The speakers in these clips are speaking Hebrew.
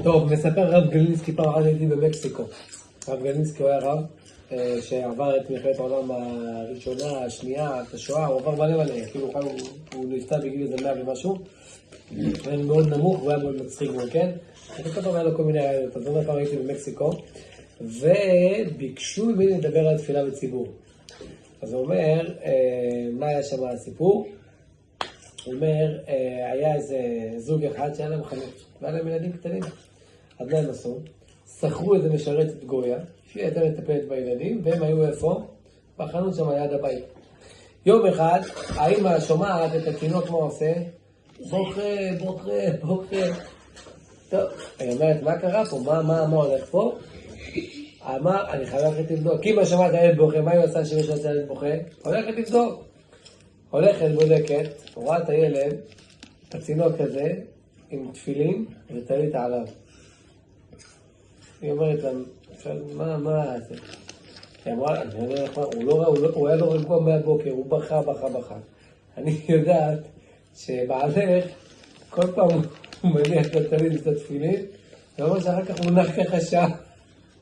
טוב, מספר רב גלינסקי, פעם אחת הייתי במקסיקו. רב גלינסקי הוא היה רב שעבר את מלחמת העולם הראשונה, השנייה, את השואה, הוא עבר מלא, כאילו הוא נפצע בגיל איזה 100 ומשהו. הוא היה מאוד נמוך והוא היה מאוד מצחיק, כן? וכל פעם היה לו כל מיני רעיונות. אז פעם הייתי במקסיקו, וביקשו ממני לדבר על תפילה בציבור. אז הוא אומר, מה היה שם הסיפור? הוא אומר, היה איזה זוג אחד שהיה להם חנות, והיה להם ילדים קטנים. אז מה הם עשו? שכרו איזה משרתת גויה, שהיא הייתה מטפלת בילדים, והם היו איפה? בחנות שם ליד הבית. יום אחד, האמא שומעת את התינוק מה עושה? בוכה. טוב, היא אומרת, מה קרה פה? מה הולך פה? אמר, אני חייב ללכת לבדוק. כי אמא שמעת הילד בוכה, מה היא עושה שיש לה ילד בוכה? הולכת לבדוק. הולכת, בודקת, רואה את הילד, את התינוק הזה, עם תפילין וטלית עליו. היא אומרת להם, מה זה? היא אמרה, הוא היה לו רגוע מהבוקר, הוא בכה. אני יודעת שבעלך, כל פעם הוא מניח את הטלית ואת התפילין, ואומר שאחר כך הוא נח ככה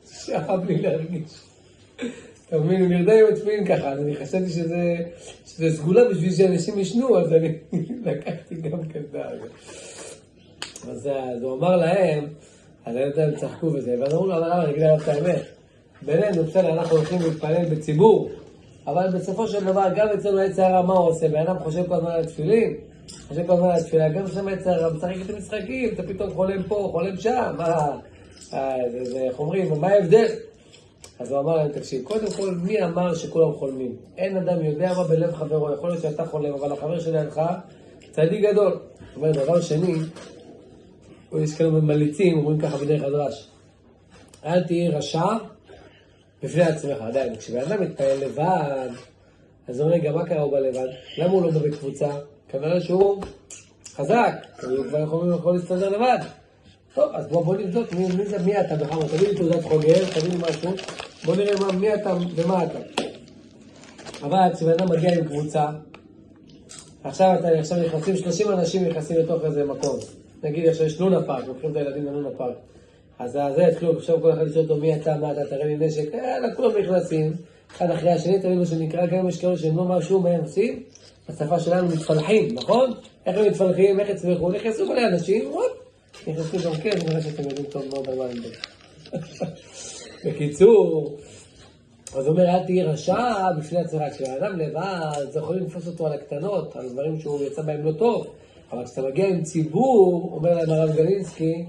שעה בלי להרגיש. אתה מבין, הוא נרדם עם התפילין ככה, אז אני חשבתי שזה סגולה בשביל שאנשים ישנו, אז אני לקחתי גם כזה. אז הוא אמר להם, אז הם צחקו בזה, ואז אמרו לו, אבל למה, אני אגיד עליו את האמת. בינינו, בסדר, אנחנו הולכים להתפלל בציבור, אבל בסופו של דבר, גם אצלנו היצר הרע, מה הוא עושה? בן אדם חושב כל הזמן על התפילין, גם שם היצר הרע, משחק את המשחקים, אתה פתאום חולם פה, חולם שם, איך אומרים, מה ההבדל? אז הוא אמר להם, תקשיב, קודם כל, מי אמר שכולם חולמים? אין אדם יודע מה בלב חברו, יכול להיות שאתה חולם, אבל החבר שלידך צדיק גדול. זאת אומרת, דבר שני, יש כאלה ממליצים, אומרים ככה בדרך הדרש. אל תהיה רשע בפני עצמך, עדיין, כשבן אדם מתפעל לבד, אז הוא רגע, מה קרה הוא בלבד? למה הוא לא בבית קבוצה? כנראה שהוא חזק, הוא כבר יכול להסתדר לבד. טוב, אז בוא נבדוק מי אתה בחמור, תביא לי תעודת חוגר, תביא לי משהו, בוא נראה מי אתה ומה אתה. אבל כשבן אדם מגיע עם קבוצה, עכשיו נכנסים 30 אנשים נכנסים לתוך איזה מקום. נגיד יש לונה פארק, לוקחים את הילדים ללונה פארק. אז זה התחילו, עכשיו כל אחד לשאול אותו מי אתה, מה אתה, תראה לי נשק, כולם נכנסים, אחד אחרי השני, תראי לו שנקרא, גם יש כאלה שהם לא משהו, מה הם עושים? בשפה שלנו מתפלחים, נכון? איך הם מתפלחים, איך הצליחו, נכנסו מלא אנשים, נכנסים גם כן, נראה שאתם יודעים טוב מאוד על מה אני מדבר. בקיצור, אז הוא אומר, אל תהיה רשע בפני עצמך, כשאדם לבד, זה יכול לתפוס אותו על הקטנות, על דברים שהוא יצא בהם לא טוב, אבל כשאתה מגיע עם ציבור, אומר להם הרב גלינסקי,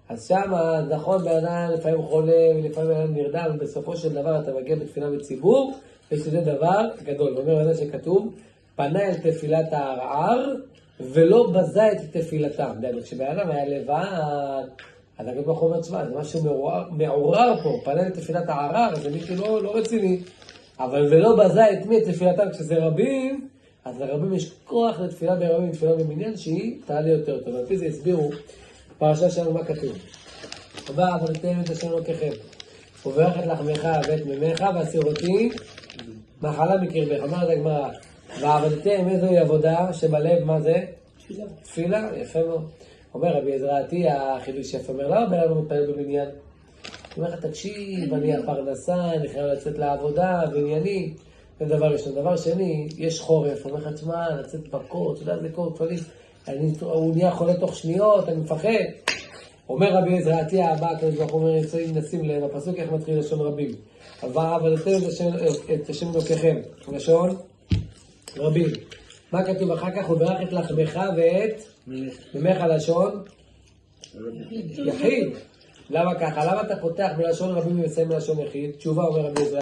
אז שמה, נכון, באדם לפעמים חולה ולפעמים באדם נרדם, ובסופו של דבר אתה מגיע בתפילה בציבור, ויש לזה דבר גדול. הוא אומר על זה שכתוב, פנה אל תפילת הערער, ולא בזה את תפילתם. כשבאדם היה לבד, אז הקדוש ברוך הוא אומר, תשמע, זה משהו מעורר פה, פנה אל תפילת הערער, זה מישהו לא רציני. אבל ולא בזה את מי את תפילתם, כשזה רבים, אז לרבים יש כוח לתפילה ברבים, תפילה במניין, שהיא תעלה יותר טוב. על פי זה הסבירו, פרשה שלנו מה כתוב. הבא, עבדתם את השם אלוקיכם, וברך את לחמך ואת מימיך, והסירותי מחלה מקרבך. אמרת הגמרא, ועבדתם איזוהי עבודה שבלב, מה זה? תפילה, יפה מאוד. אומר רבי עזראתי, החידוש יפה, אומר, למה בן אדם מתפלל במניין? הוא אומר לך, תקשיב, אני הפרנסה, אני חייב לצאת לעבודה, וענייני. זה דבר ראשון. דבר שני, יש חורף, הוא אומר לך, תשמע, לצאת בקור, אתה יודע, זה קור, תפלים. הוא נהיה חולה תוך שניות, אני מפחד. אומר רבי עזראתי, הבא, כזה ברוך הוא אומר, נשים להם, הפסוק איך מתחיל לשון רבים. ועבדתם את השם אלוקיכם, לשון רבים. מה כתוב אחר כך? וברך את לחמך ואת ממך לשון יחיד. למה ככה? למה אתה פותח בלשון רבים ומסיים בלשון יחיד? תשובה אומר רבי עזראתי.